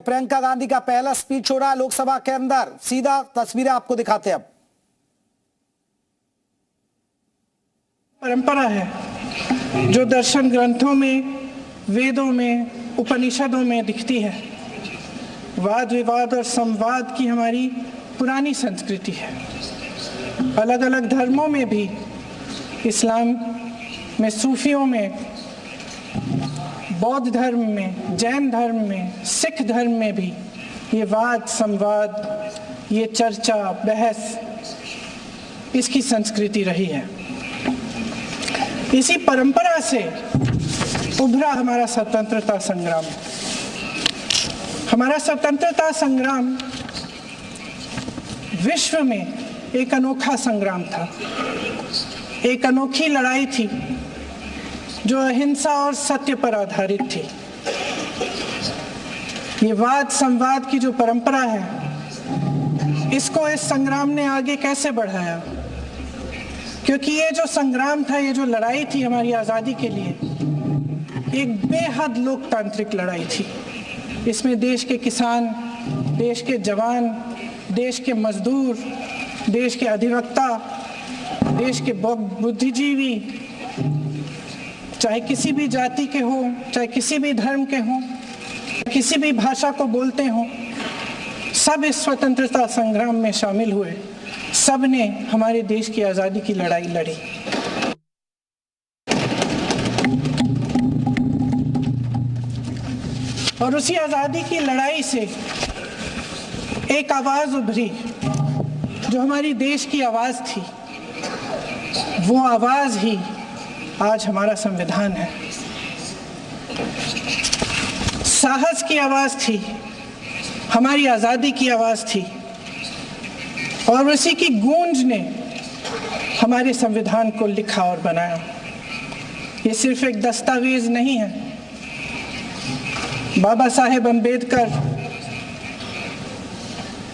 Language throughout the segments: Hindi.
प्रियंका गांधी का पहला स्पीच हो रहा है लोकसभा के अंदर। सीधा तस्वीरें आपको दिखाते हैं। अब परंपरा है जो दर्शन ग्रंथों में, वेदों में, उपनिषदों में दिखती है। वाद विवाद और संवाद की हमारी पुरानी संस्कृति है। अलग अलग धर्मों में भी, इस्लाम में, सूफियों में, बौद्ध धर्म में, जैन धर्म में, सिख धर्म में भी ये वाद संवाद, ये चर्चा बहस, इसकी संस्कृति रही है। इसी परंपरा से उभरा हमारा स्वतंत्रता संग्राम। हमारा स्वतंत्रता संग्राम विश्व में एक अनोखा संग्राम था, एक अनोखी लड़ाई थी जो अहिंसा और सत्य पर आधारित थी। ये वाद संवाद की जो परंपरा है, इसको इस संग्राम ने आगे कैसे बढ़ाया? क्योंकि ये जो संग्राम था, ये जो लड़ाई थी हमारी आज़ादी के लिए, एक बेहद लोकतांत्रिक लड़ाई थी। इसमें देश के किसान, देश के जवान, देश के मजदूर, देश के अधिवक्ता, देश के बुद्धिजीवी, चाहे किसी भी जाति के हो, चाहे किसी भी धर्म के हो, किसी भी भाषा को बोलते हो, सब इस स्वतंत्रता संग्राम में शामिल हुए। सब ने हमारे देश की आज़ादी की लड़ाई लड़ी। और उसी आज़ादी की लड़ाई से एक आवाज़ उभरी जो हमारी देश की आवाज़ थी। वो आवाज़ ही आज हमारा संविधान है। साहस की आवाज़ थी, हमारी आज़ादी की आवाज़ थी, और उसी की गूंज ने हमारे संविधान को लिखा और बनाया। ये सिर्फ एक दस्तावेज नहीं है। बाबा साहेब अम्बेडकर,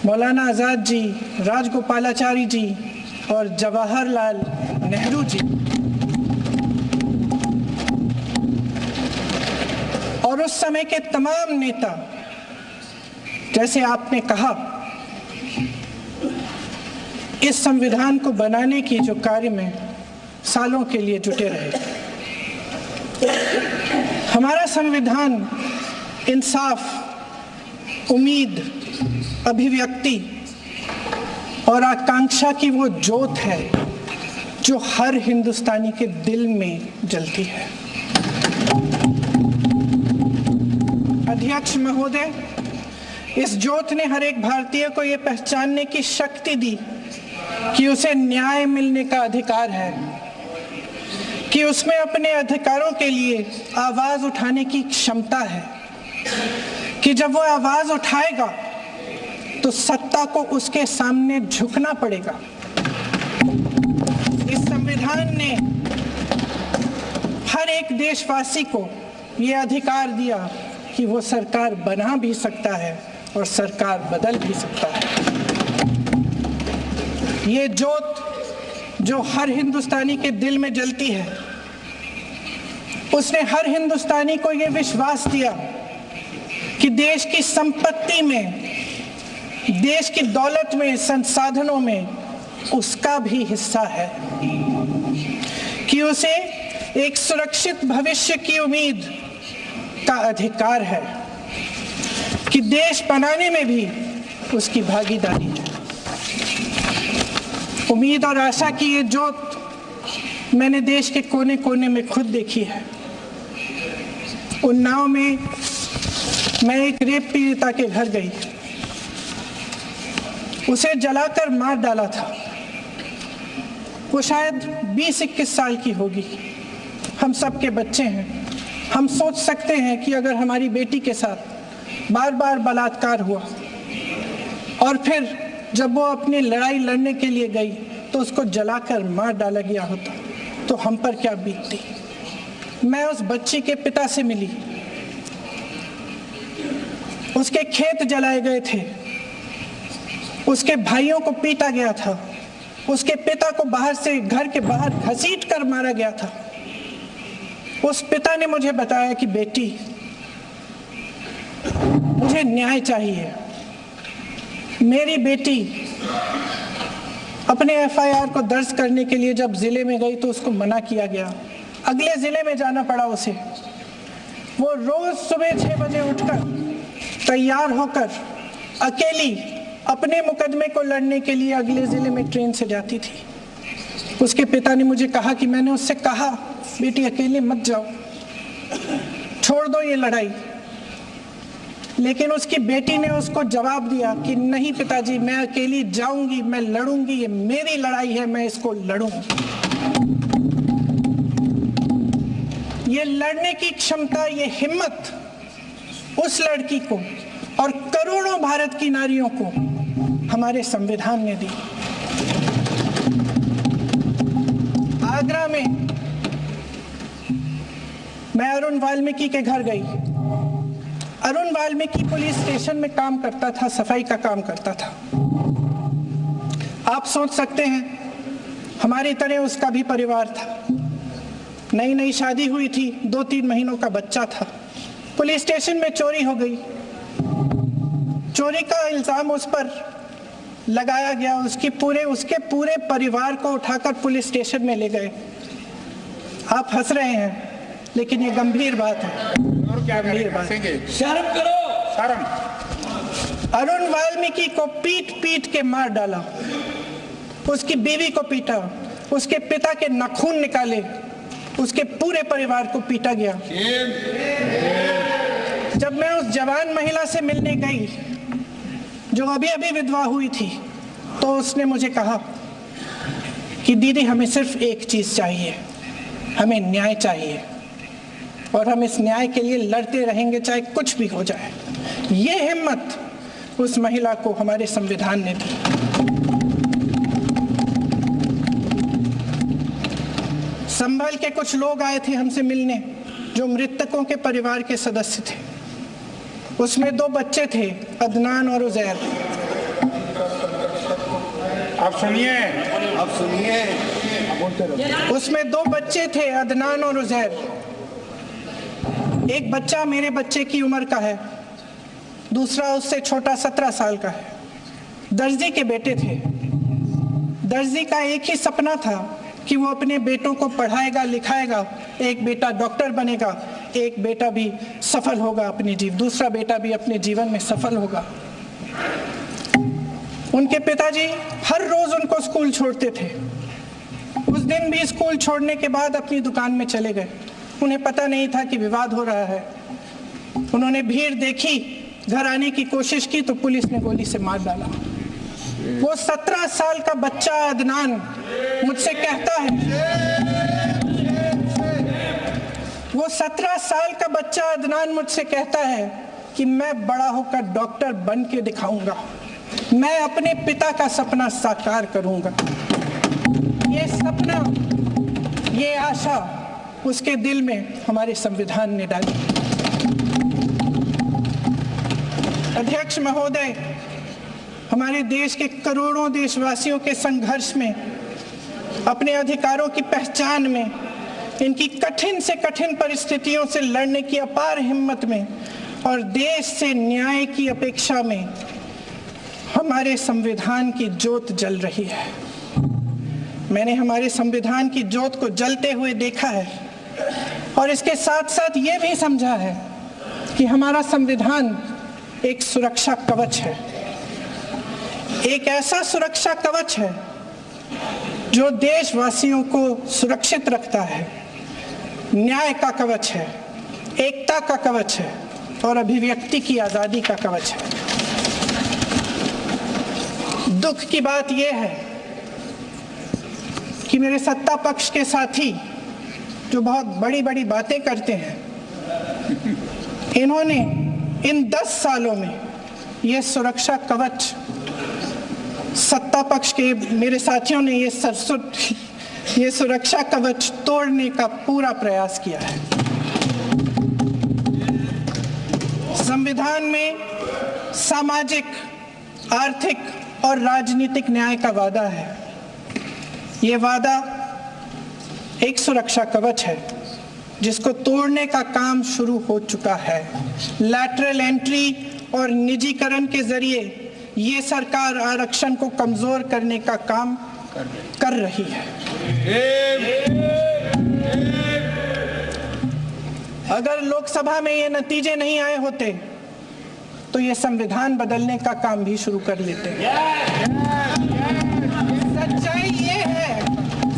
मौलाना आज़ाद जी, राजगोपालाचारी जी और जवाहरलाल नेहरू जी और उस समय के तमाम नेता, जैसे आपने कहा, इस संविधान को बनाने की जो कार्य में सालों के लिए जुटे रहे। हमारा संविधान इंसाफ, उम्मीद, अभिव्यक्ति और आकांक्षा की वो ज्योत है जो हर हिंदुस्तानी के दिल में जलती है। अध्यक्ष महोदय, इस ज्योत ने हर एक भारतीय को ये पहचानने की शक्ति दी कि उसे न्याय मिलने का अधिकार है, कि उसमें अपने अधिकारों के लिए आवाज उठाने की क्षमता है, कि जब वो आवाज उठाएगा तो सत्ता को उसके सामने झुकना पड़ेगा। इस संविधान ने हर एक देशवासी को ये अधिकार दिया कि वो सरकार बना भी सकता है और सरकार बदल भी सकता है। ये ज्योत जो हर हिंदुस्तानी के दिल में जलती है, उसने हर हिंदुस्तानी को ये विश्वास दिया कि देश की संपत्ति में, देश की दौलत में, संसाधनों में उसका भी हिस्सा है, कि उसे एक सुरक्षित भविष्य की उम्मीद का अधिकार है, कि देश बनाने में भी उसकी भागीदारी है। उम्मीद और आशा की ये ज्योत मैंने देश के कोने कोने में खुद देखी है। उन्नाव में मैं एक रेप पीड़िता के घर गई, उसे जलाकर मार डाला था। वो शायद 20-21 साल की होगी। हम सबके बच्चे हैं। हम सोच सकते हैं कि अगर हमारी बेटी के साथ बार बार बलात्कार हुआ और फिर जब वो अपनी लड़ाई लड़ने के लिए गई तो उसको जलाकर मार डाला गया होता तो हम पर क्या बीतती। मैं उस बच्ची के पिता से मिली। उसके खेत जलाए गए थे, उसके भाइयों को पीटा गया था, उसके पिता को बाहर से, घर के बाहर घसीट कर मारा गया था। उस पिता ने मुझे बताया कि बेटी, मुझे न्याय चाहिए। मेरी बेटी अपने एफआईआर को दर्ज करने के लिए जब जिले में गई तो उसको मना किया गया, अगले जिले में जाना पड़ा उसे। वो रोज सुबह 6 बजे उठकर तैयार होकर अकेली अपने मुकदमे को लड़ने के लिए अगले जिले में ट्रेन से जाती थी। उसके पिता ने मुझे कहा कि मैंने उससे कहा, बेटी अकेले मत जाओ, छोड़ दो ये लड़ाई। लेकिन उसकी बेटी ने उसको जवाब दिया कि नहीं पिताजी, मैं अकेली जाऊंगी, मैं लड़ूंगी, ये मेरी लड़ाई है, मैं इसको लड़ूंगी। ये लड़ने की क्षमता, ये हिम्मत उस लड़की को और करोड़ों भारत की नारियों को हमारे संविधान ने दी। आगरा में मैं अरुण वाल्मीकि के घर गई। अरुण वाल्मीकि पुलिस स्टेशन में काम करता था, सफाई का काम करता था। आप सोच सकते हैं हमारी तरह उसका भी परिवार था। नई नई शादी हुई थी, 2-3 महीनों का बच्चा था। पुलिस स्टेशन में चोरी हो गई। चोरी का इल्जाम उस पर लगाया गया। उसके पूरे परिवार को उठाकर पुलिस स्टेशन में ले गए। आप हंस रहे हैं, लेकिन ये गंभीर बात है। और क्या गंभीर बात। शर्म करो, शर्म। अरुण वाल्मीकि को पीट पीट के मार डाला, उसकी बीवी को पीटा, उसके पिता के नाखून निकाले, उसके पूरे परिवार को पीटा गया। जब मैं उस जवान महिला से मिलने गई जो अभी अभी विधवा हुई थी, तो उसने मुझे कहा कि दीदी, हमें सिर्फ एक चीज चाहिए, हमें न्याय चाहिए और हम इस न्याय के लिए लड़ते रहेंगे, चाहे कुछ भी हो जाए। ये हिम्मत उस महिला को हमारे संविधान ने दी। संभल के कुछ लोग आए थे हमसे मिलने, जो मृतकों के परिवार के सदस्य थे। उसमें 2 बच्चे थे, अदनान और उजैर। आप सुनिए, उसमें 2 बच्चे थे, अदनान और उजैर। एक बच्चा मेरे बच्चे की उम्र का है, दूसरा उससे छोटा 17 साल का है। दर्जी के बेटे थे। दर्जी का एक ही सपना था कि वो अपने बेटों को पढ़ाएगा, लिखाएगा। एक बेटा डॉक्टर बनेगा, एक बेटा भी सफल होगा दूसरा बेटा भी अपने जीवन में सफल होगा। उनके पिताजी हर रोज उनको स्कूल छोड़ते थे। उस दिन भी स्कूल छोड़ने के बाद अपनी दुकान में चले गए। उन्हें पता नहीं था कि विवाद हो रहा है। उन्होंने भीड़ देखी, घर आने की कोशिश की तो पुलिस ने गोली से मार डाला। वो 17 साल का बच्चा अदनान मुझसे कहता है, वो 17 साल का बच्चा अदनान मुझसे कहता है कि मैं बड़ा होकर डॉक्टर बन के दिखाऊंगा, मैं अपने पिता का सपना साकार करूंगा। ये सपना, ये आशा उसके दिल में हमारे संविधान ने डाली। अध्यक्ष महोदय, हमारे देश के करोड़ों देशवासियों के संघर्ष में, अपने अधिकारों की पहचान में, इनकी कठिन से कठिन परिस्थितियों से लड़ने की अपार हिम्मत में और देश से न्याय की अपेक्षा में हमारे संविधान की ज्योत जल रही है। मैंने हमारे संविधान की ज्योत को जलते हुए देखा है और इसके साथ साथ ये भी समझा है कि हमारा संविधान एक सुरक्षा कवच है। एक ऐसा सुरक्षा कवच है जो देशवासियों को सुरक्षित रखता है, न्याय का कवच है, एकता का कवच है और अभिव्यक्ति की आजादी का कवच है। दुख की बात यह है कि मेरे सत्ता पक्ष के साथी जो बहुत बड़ी बड़ी बातें करते हैं, इन्होंने इन 10 सालों में यह सुरक्षा कवच, सत्ता पक्ष के मेरे साथियों ने ये सुरक्षा कवच तोड़ने का पूरा प्रयास किया है। संविधान में सामाजिक, आर्थिक और राजनीतिक न्याय का वादा है। ये वादा एक सुरक्षा कवच है जिसको तोड़ने का काम शुरू हो चुका है। लैटरल एंट्री और निजीकरण के जरिए ये सरकार आरक्षण को कमजोर करने का काम कर रही है। अगर लोकसभा में ये नतीजे नहीं आए होते तो ये संविधान बदलने का काम भी शुरू कर लेते।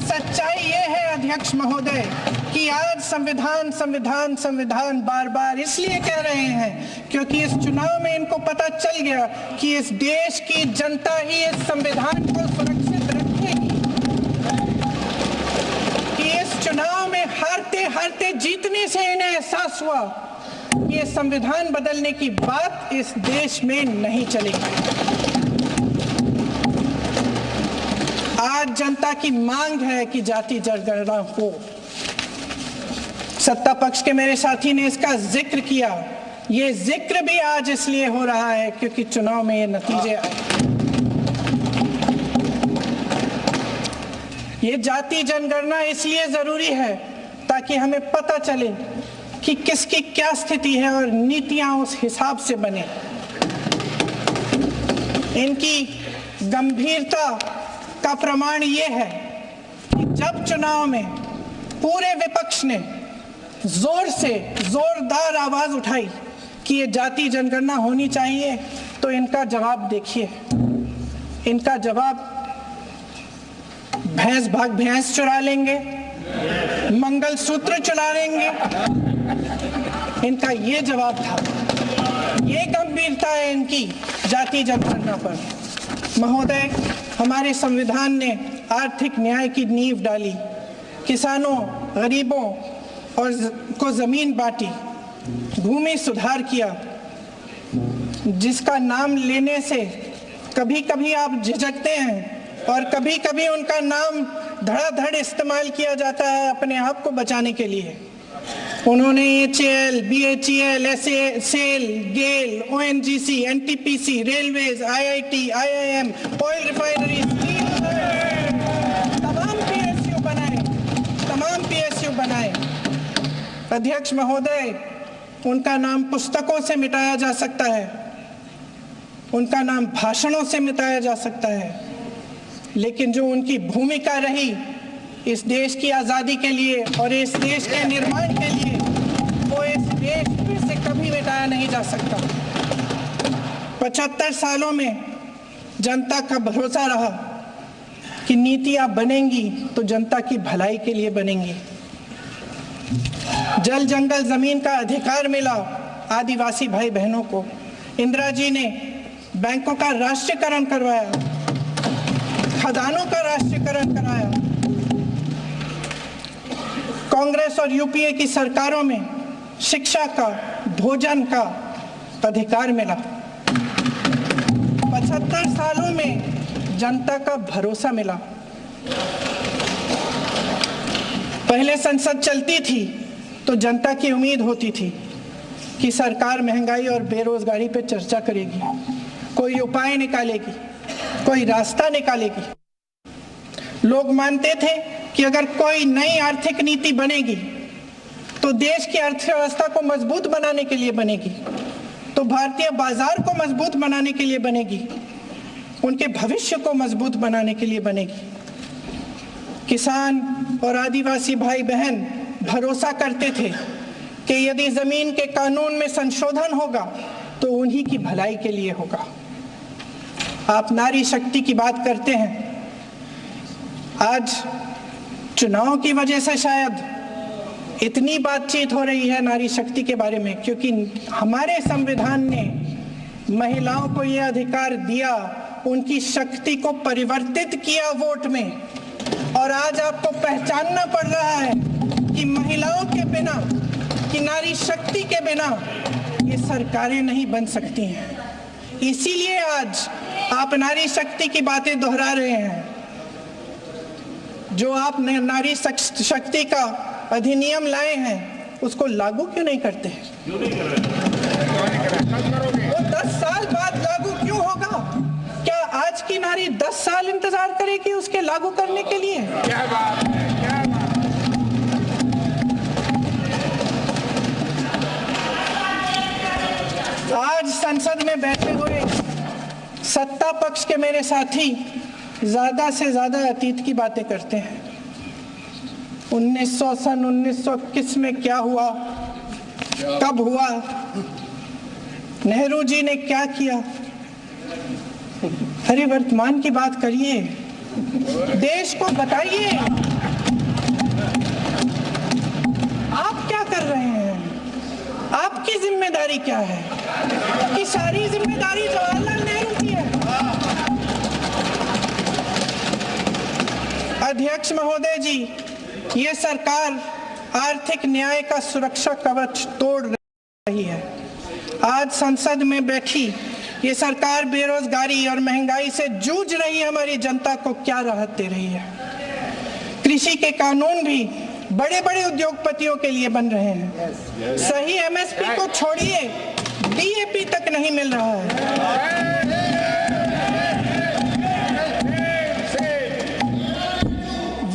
सच्चाई ये है अध्यक्ष महोदय कि आज संविधान बार बार इसलिए कह रहे हैं क्योंकि इस चुनाव में इनको पता चल गया कि इस देश की जनता ही इस संविधान को सुरक्षित रखेगी, कि इस चुनाव में हारते हारते जीतने से इन्हें एहसास हुआ ये संविधान बदलने की बात इस देश में नहीं चलेगी। आज जनता की मांग है कि जाति जनगणना हो। सत्ता पक्ष के मेरे साथी ने इसका जिक्र किया। ये जिक्र भी आज इसलिए हो रहा है क्योंकि चुनाव में ये नतीजे आए। ये जाति जनगणना इसलिए जरूरी है ताकि हमें पता चले कि किसकी क्या स्थिति है और नीतियां उस हिसाब से बने। इनकी गंभीरता का प्रमाण ये है कि जब चुनाव में पूरे विपक्ष ने जोरदार आवाज उठाई कि ये जाति जनगणना होनी चाहिए तो इनका जवाब देखिए। इनका जवाब भैंस भाग भैंस चुरा लेंगे, मंगलसूत्र चुरा लेंगे, इनका ये जवाब था। ये गंभीरता है इनकी जाति जनगणना पर। महोदय, हमारे संविधान ने आर्थिक न्याय की नींव डाली, किसानों गरीबों और को जमीन बांटी, भूमि सुधार किया, जिसका नाम लेने से कभी कभी आप झिझकते हैं और कभी कभी उनका नाम धड़ाधड़ इस्तेमाल किया जाता है अपने आप को बचाने के लिए। उन्होंने HAL, BHEL, SAL, गेल, ONGC, NTPC, railways, IIT, IIM, oil refinery, तमाम PSU बनाए। अध्यक्ष महोदय, उनका नाम पुस्तकों से मिटाया जा सकता है, उनका नाम भाषणों से मिटाया जा सकता है, लेकिन जो उनकी भूमिका रही इस देश की आज़ादी के लिए और इस देश के निर्माण के लिए, वो इस देश से कभी मिटाया नहीं जा सकता। 75 सालों में जनता का भरोसा रहा कि नीतियां बनेंगी तो जनता की भलाई के लिए बनेंगी। जल जंगल जमीन का अधिकार मिला आदिवासी भाई बहनों को। इंदिरा जी ने बैंकों का राष्ट्रीयकरण करवाया, खदानों का राष्ट्रीयकरण कराया। कांग्रेस और यूपीए की सरकारों में शिक्षा का, भोजन का अधिकार मिला। 75 सालों में जनता का भरोसा मिला। पहले संसद चलती थी तो जनता की उम्मीद होती थी कि सरकार महंगाई और बेरोजगारी पर चर्चा करेगी, कोई उपाय निकालेगी, कोई रास्ता निकालेगी। लोग मानते थे कि अगर कोई नई आर्थिक नीति बनेगी तो देश की अर्थव्यवस्था को मजबूत बनाने के लिए बनेगी, तो भारतीय बाजार को मजबूत बनाने के लिए बनेगी, उनके भविष्य को मजबूत बनाने के लिए बनेगी। किसान और आदिवासी भाई बहन भरोसा करते थे कि यदि जमीन के कानून में संशोधन होगा तो उन्हीं की भलाई के लिए होगा। आप नारी शक्ति की बात करते हैं। आज चुनाव की वजह से शायद इतनी बातचीत हो रही है नारी शक्ति के बारे में, क्योंकि हमारे संविधान ने महिलाओं को यह अधिकार दिया, उनकी शक्ति को परिवर्तित किया वोट में। और आज आपको पहचानना पड़ रहा है कि महिलाओं के बिना, कि नारी शक्ति के बिना ये सरकारें नहीं बन सकती हैं। इसीलिए आज आप नारी शक्ति की बातें दोहरा रहे हैं। जो आप नारी शक्ति का अधिनियम लाए हैं उसको लागू क्यों नहीं करते? वो 10 साल बाद लागू क्यों होगा? क्या आज की नारी 10 साल इंतजार करेगी उसके लागू करने के लिए? क्या बात है, क्या बात है। आज आज संसद में बैठे हुए सत्ता पक्ष के मेरे साथी ज्यादा से ज्यादा अतीत की बातें करते हैं। 1921 में क्या हुआ, कब हुआ, नेहरू जी ने क्या किया। अरे वर्तमान की बात करिए, देश को बताइए आप क्या कर रहे हैं, आपकी जिम्मेदारी क्या है। कि सारी जिम्मेदारी जवाहरलाल नेहरू की है। अध्यक्ष महोदय जी, ये सरकार आर्थिक न्याय का सुरक्षा कवच तोड़ रही है। आज संसद में बैठी ये सरकार बेरोजगारी और महंगाई से जूझ रही हमारी जनता को क्या राहत दे रही है। कृषि के कानून भी बड़े बड़े उद्योगपतियों के लिए बन रहे हैं। सही एमएसपी को छोड़िए, डीएपी तक नहीं मिल रहा है।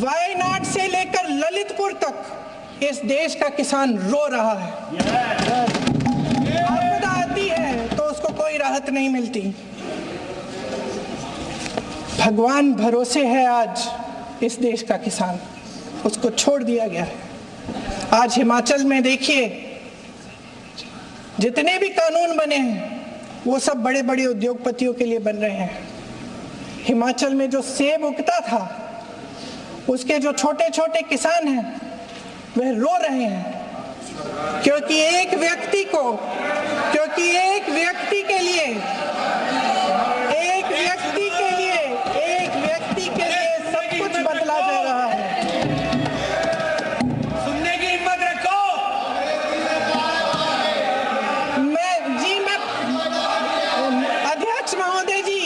वायनाड से लेकर ललितपुर तक इस देश का किसान रो रहा है। आपदा आती है तो उसको कोई राहत नहीं मिलती। भगवान भरोसे है आज इस देश का किसान, उसको छोड़ दिया गया है। आज हिमाचल में देखिए, जितने भी कानून बने हैं वो सब बड़े बड़े उद्योगपतियों के लिए बन रहे हैं। हिमाचल में जो सेब उगता था, उसके जो छोटे छोटे किसान हैं वह रो रहे हैं, क्योंकि एक व्यक्ति के लिए सब कुछ बदला जा रहा है। सुनने की हिम्मत रखो। अध्यक्ष महोदय जी,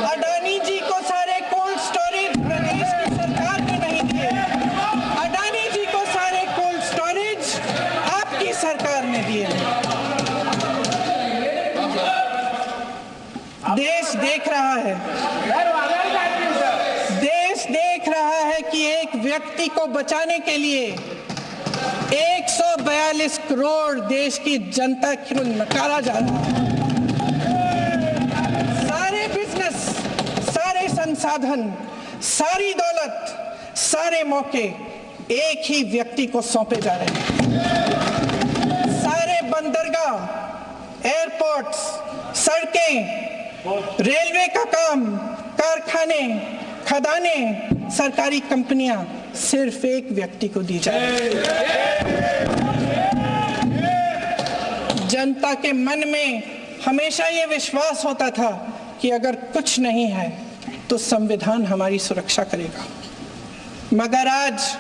अडानी जी को सारे कोल्ड स्टोरेज प्रदेश की सरकार ने नहीं दिए। अडानी जी को सारे कोल्ड स्टोरेज आपकी सरकार ने दिए। देश देख रहा है कि एक व्यक्ति को बचाने के लिए 142 करोड़ देश की जनता को नकारा जा रहा है। सारे बिजनेस, सारे संसाधन, सारी दौलत, सारे मौके एक ही व्यक्ति को सौंपे जा रहे हैं। सारे बंदरगाह, एयरपोर्ट्स, सड़कें, रेलवे का काम, कारखाने, खदाने, सरकारी कंपनियां सिर्फ एक व्यक्ति को दी जाए। जनता के मन में हमेशा ये विश्वास होता था कि अगर कुछ नहीं है तो संविधान हमारी सुरक्षा करेगा, मगर आज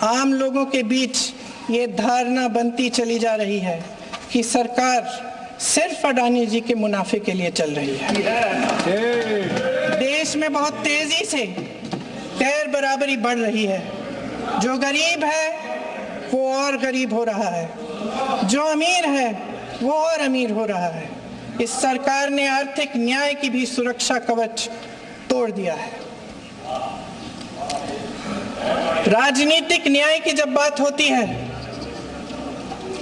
आम लोगों के बीच ये धारणा बनती चली जा रही है कि सरकार सिर्फ अडानी जी के मुनाफे के लिए चल रही है। देश में बहुत तेजी से गैर बराबरी बढ़ रही है। जो गरीब है वो और गरीब हो रहा है, जो अमीर है वो और अमीर हो रहा है। इस सरकार ने आर्थिक न्याय की भी सुरक्षा कवच तोड़ दिया है। राजनीतिक न्याय की जब बात होती है,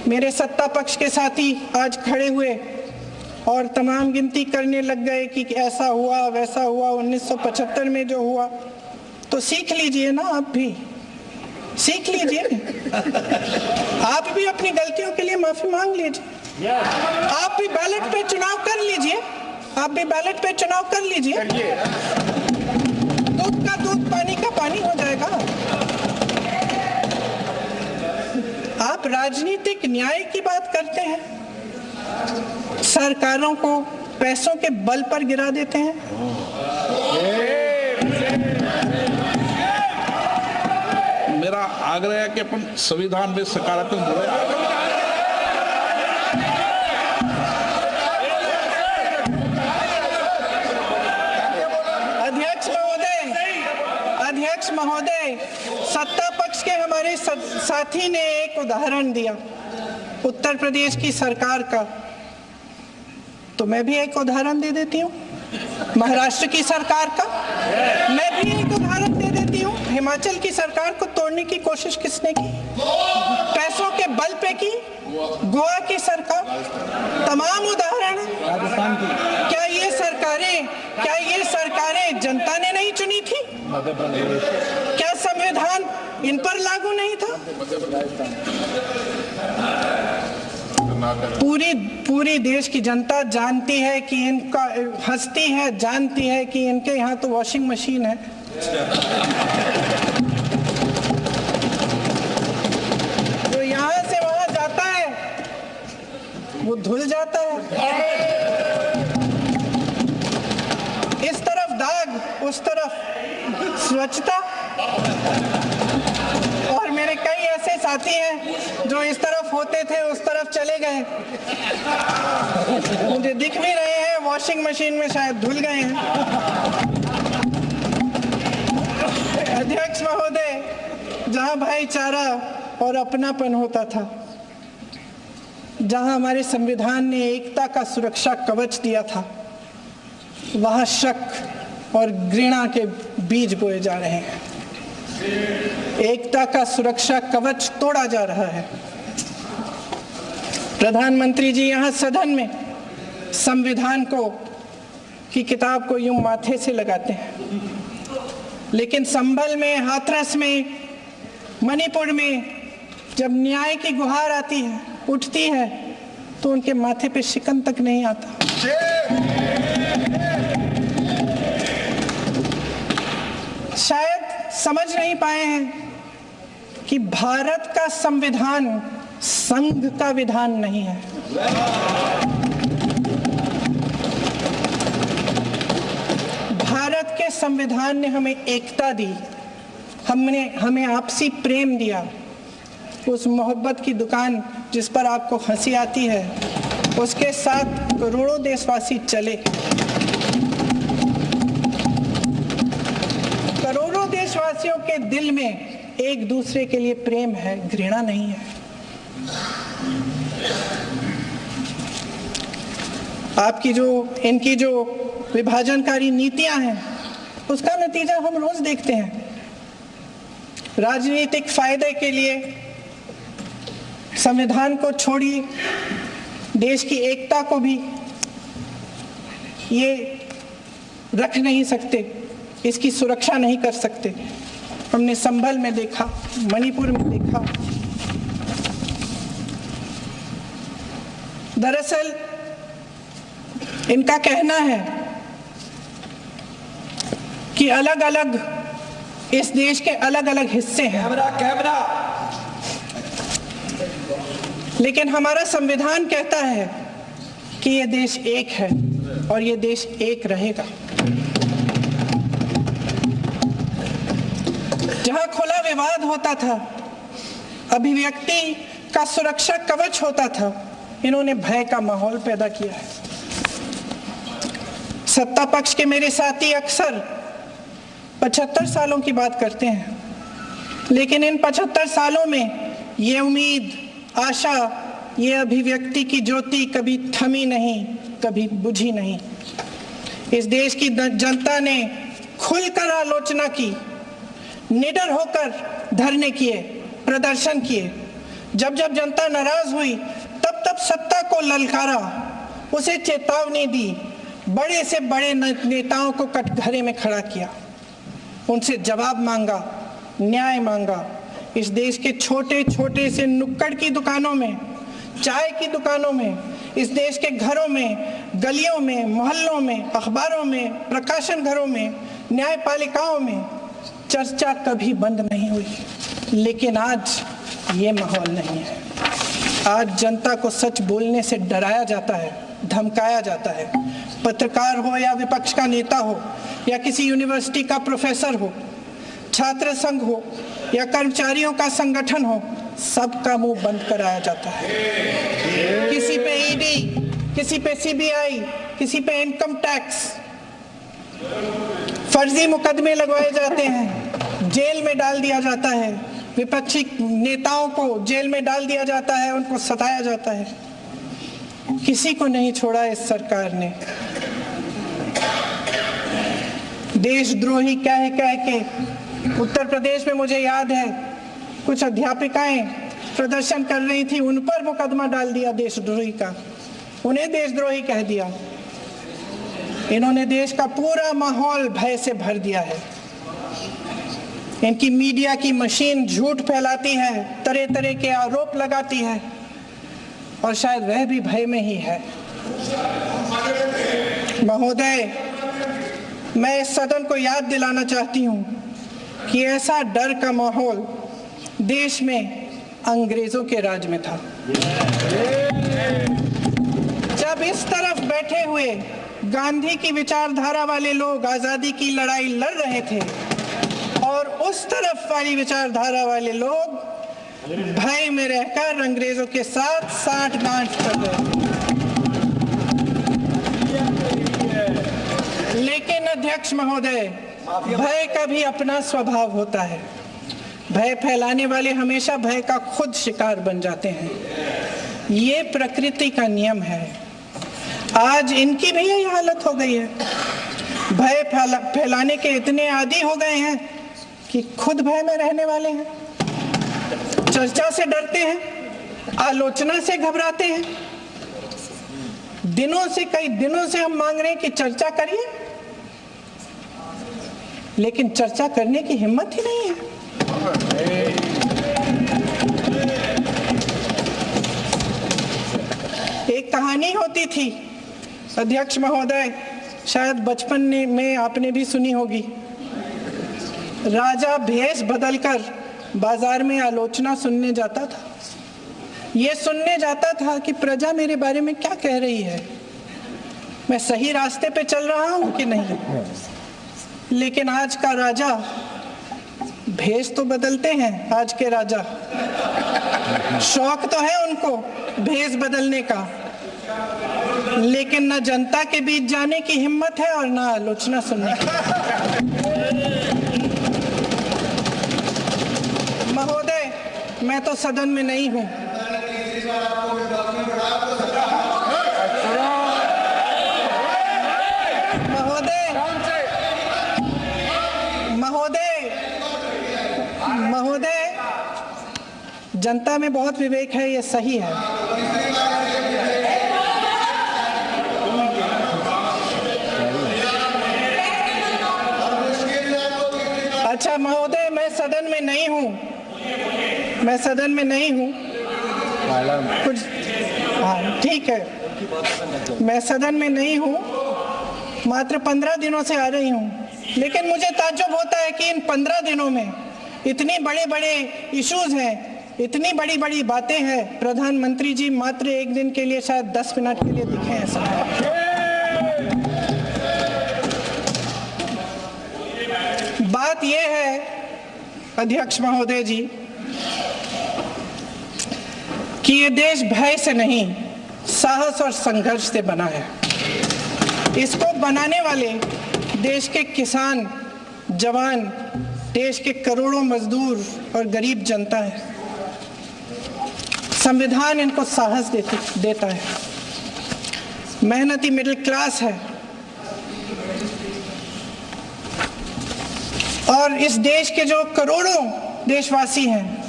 मेरे सत्ता पक्ष के साथी आज खड़े हुए और तमाम गिनती करने लग गए कि ऐसा हुआ वैसा हुआ, 1975 में जो हुआ, तो सीख लीजिए ना, आप भी सीख लीजिए। आप भी अपनी गलतियों के लिए माफी मांग लीजिए। आप भी बैलेट पे चुनाव कर लीजिए। दूध का दूध, पानी का पानी हो जाएगा। आप राजनीतिक न्याय की बात करते हैं, सरकारों को पैसों के बल पर गिरा देते हैं। मेरा आग्रह है कि अपन संविधान में सकारात्मक जुड़े। अध्यक्ष महोदय, सत्ता पक्ष के हमारे साथी ने एक उदाहरण दिया उत्तर प्रदेश की सरकार का, तो मैं भी एक उदाहरण दे देती हूँ। महाराष्ट्र की सरकार का। मैं भी एक उदाहरण दे देती हूँ। हिमाचल की सरकार को तोड़ने की कोशिश किसने की? पैसों के बल पे की। गोवा की सरकार, तमाम उदाहरण है। क्या ये सरकारें जनता ने नहीं चुनी थी? क्या संविधान इन पर लागू नहीं था? पूरी देश की जनता जानती है कि इनका हंसती है, जानती है कि इनके यहाँ तो वॉशिंग मशीन है। जो यहाँ से वहां जाता है वो धुल जाता है। इस तरफ दाग, उस तरफ स्वच्छता। और मेरे कई ऐसे साथी हैं जो इस तरफ होते थे उस तरफ चले गए, मुझे दिख भी रहे हैं, वॉशिंग मशीन में शायद धुल गए हैं। अध्यक्ष महोदय, जहां भाईचारा और अपनापन होता था, जहां हमारे संविधान ने एकता का सुरक्षा कवच दिया था, वहां शक और घृणा के बीज बोए जा रहे हैं। एकता का सुरक्षा कवच तोड़ा जा रहा है। प्रधानमंत्री जी यहाँ सदन में संविधान की किताब को यूं माथे से लगाते हैं, लेकिन संभल में, हाथरस में, मणिपुर में जब न्याय की गुहार आती है, उठती है, तो उनके माथे पे शिकन तक नहीं आता। शायद समझ नहीं पाए हैं कि भारत का संविधान संघ का विधान नहीं है। भारत के संविधान ने हमें एकता दी, हमें आपसी प्रेम दिया। उस मोहब्बत की दुकान जिस पर आपको हंसी आती है, उसके साथ करोड़ों देशवासी चले। करोड़ों देशवासियों के दिल में एक दूसरे के लिए प्रेम है, घृणा नहीं है। इनकी जो विभाजनकारी नीतियां हैं, उसका नतीजा हम रोज देखते हैं। राजनीतिक फायदे के लिए संविधान को छोड़िए, देश की एकता को भी ये रख नहीं सकते, इसकी सुरक्षा नहीं कर सकते। हमने संभल में देखा, मणिपुर में देखा। दरअसल इनका कहना है कि अलग अलग इस देश के अलग अलग हिस्से हैं, लेकिन हमारा संविधान कहता है कि ये देश एक है और ये देश एक रहेगा। जहां खुला विवाद होता था, अभिव्यक्ति का सुरक्षा कवच होता था, इन्होंने भय का माहौल पैदा किया है। सत्ता पक्ष के मेरे साथी अक्सर 75 सालों की बात करते हैं, लेकिन इन 75 सालों में ये उम्मीद, आशा, ये अभिव्यक्ति की ज्योति कभी थमी नहीं, कभी बुझी नहीं। इस देश की जनता ने खुलकर आलोचना की, निडर होकर धरने किए, प्रदर्शन किए। जब जब जनता नाराज हुई, तब तब सत्ता को ललकारा, उसे चेतावनी दी, बड़े से बड़े नेताओं को कटघरे में खड़ा किया, उनसे जवाब मांगा, न्याय मांगा। इस देश के छोटे छोटे से नुक्कड़ की दुकानों में, चाय की दुकानों में, इस देश के घरों में, गलियों में, मोहल्लों में, अखबारों में, प्रकाशन घरों में, न्यायपालिकाओं में चर्चा कभी बंद नहीं हुई। लेकिन आज ये माहौल नहीं है। आज जनता को सच बोलने से डराया जाता है, धमकाया जाता है। पत्रकार हो या विपक्ष का नेता हो या किसी यूनिवर्सिटी का प्रोफेसर हो, छात्र संघ हो या कर्मचारियों का संगठन हो, सबका मुंह बंद कराया जाता है। किसी पे ईडी, किसी पे सीबीआई, किसी पे इनकम टैक्स, फर्जी मुकदमे लगवाए जाते हैं, जेल में डाल दिया जाता है। विपक्षी नेताओं को जेल में डाल दिया जाता है, उनको सताया जाता है। किसी को नहीं छोड़ा इस सरकार ने। देशद्रोही कह के उत्तर प्रदेश में मुझे याद है कुछ अध्यापिकाएं प्रदर्शन कर रही थी, उन पर मुकदमा डाल दिया देशद्रोही का, उन्हें देशद्रोही कह दिया। इन्होंने देश का पूरा माहौल भय से भर दिया है। इनकी मीडिया की मशीन झूठ फैलाती है, तरह तरह के आरोप लगाती है और शायद वह भी भय में ही है। महोदय, मैं इस सदन को याद दिलाना चाहती हूं कि ऐसा डर का माहौल देश में अंग्रेजों के राज में था। जब इस तरफ बैठे हुए गांधी की विचारधारा वाले लोग आजादी की लड़ाई लड़ रहे थे और उस तरफ वाली विचारधारा वाले लोग भय में रहकर अंग्रेजों के साथ साठ-गांठ कर रहे थे। लेकिन अध्यक्ष महोदय, भय का भी अपना स्वभाव होता है। भय फैलाने वाले हमेशा भय का खुद शिकार बन जाते हैं। ये प्रकृति का नियम है। आज इनकी भी यही हालत हो गई है। भय फैलाने के इतने आदी हो गए हैं कि खुद भय में रहने वाले हैं। चर्चा से डरते हैं, आलोचना से घबराते हैं। कई दिनों से हम मांग रहे हैं कि चर्चा करिए, लेकिन चर्चा करने की हिम्मत ही नहीं है। एक कहानी होती थी अध्यक्ष महोदय, शायद बचपन में आपने भी सुनी होगी। राजा भेष बदलकर बाजार में आलोचना सुनने जाता था। ये सुनने जाता था कि प्रजा मेरे बारे में क्या कह रही है, मैं सही रास्ते पे चल रहा हूं कि नहीं। लेकिन आज का राजा, भेष तो बदलते हैं आज के राजा, शौक तो है उनको भेष बदलने का, लेकिन न जनता के बीच जाने की हिम्मत है और न आलोचना सुनने की। महोदय, मैं तो सदन में नहीं हूं। महोदय, जनता में बहुत विवेक है, ये सही है। अच्छा महोदय, मैं सदन में नहीं हूं, कुछ हाँ ठीक है, मैं सदन में नहीं हूं, मात्र 15 दिनों से आ रही हूं। लेकिन मुझे ताज्जुब होता है कि इन 15 दिनों में इतनी बड़े इश्यूज हैं, इतनी बड़ी बातें हैं, प्रधानमंत्री जी मात्र एक दिन के लिए, शायद 10 मिनट के लिए दिखे हैं सब। बात यह है अध्यक्ष महोदय जी कि ये देश भय से नहीं, साहस और संघर्ष से बना है। इसको बनाने वाले देश के किसान, जवान, देश के करोड़ों मजदूर और गरीब जनता है। संविधान इनको साहस देता है। मेहनती मिडिल क्लास है और इस देश के जो करोड़ों देशवासी हैं,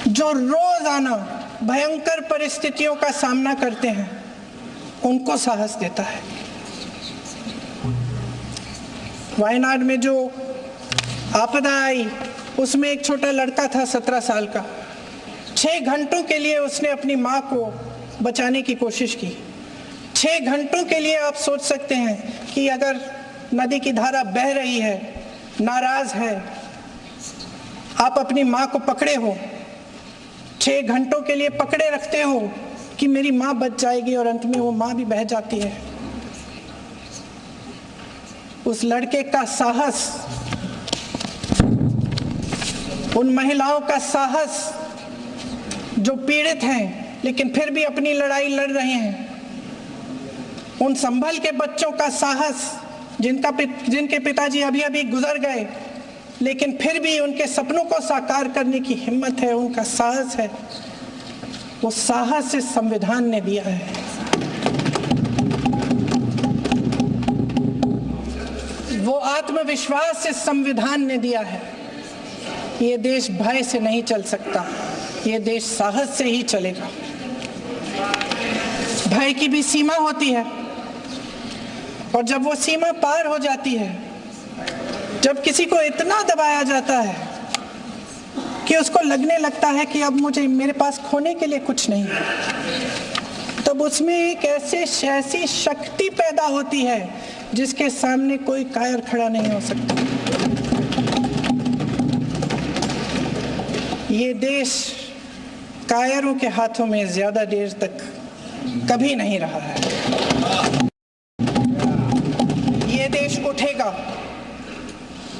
जो रोजाना भयंकर परिस्थितियों का सामना करते हैं, उनको साहस देता है। वायनाड में जो आपदा आई, उसमें एक छोटा लड़का था 17 साल का। 6 घंटों के लिए उसने अपनी माँ को बचाने की कोशिश की। 6 घंटों के लिए आप सोच सकते हैं कि अगर नदी की धारा बह रही है, नाराज है, आप अपनी माँ को पकड़े हो, 6 घंटों के लिए पकड़े रखते हो कि मेरी माँ बच जाएगी, और अंत में वो माँ भी बह जाती है। उस लड़के का साहस, उन महिलाओं का साहस जो पीड़ित हैं लेकिन फिर भी अपनी लड़ाई लड़ रहे हैं, उन संभल के बच्चों का साहस जिनके पिताजी अभी गुजर गए लेकिन फिर भी उनके सपनों को साकार करने की हिम्मत है, उनका साहस है, वो साहस से संविधान ने दिया है। वो आत्मविश्वास से संविधान ने दिया है। ये देश भय से नहीं चल सकता, ये देश साहस से ही चलेगा। भय की भी सीमा होती है, और जब वो सीमा पार हो जाती है, जब किसी को इतना दबाया जाता है कि उसको लगने लगता है कि अब मेरे पास खोने के लिए कुछ नहीं है, तब उसमें एक ऐसी शक्ति पैदा होती है जिसके सामने कोई कायर खड़ा नहीं हो सकता। ये देश कायरों के हाथों में ज्यादा देर तक कभी नहीं रहा है। ये देश उठेगा,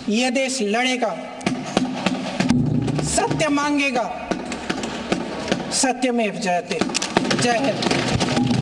ये देश लड़ेगा, सत्य मांगेगा, सत्यमेव जयते। जय हिंद।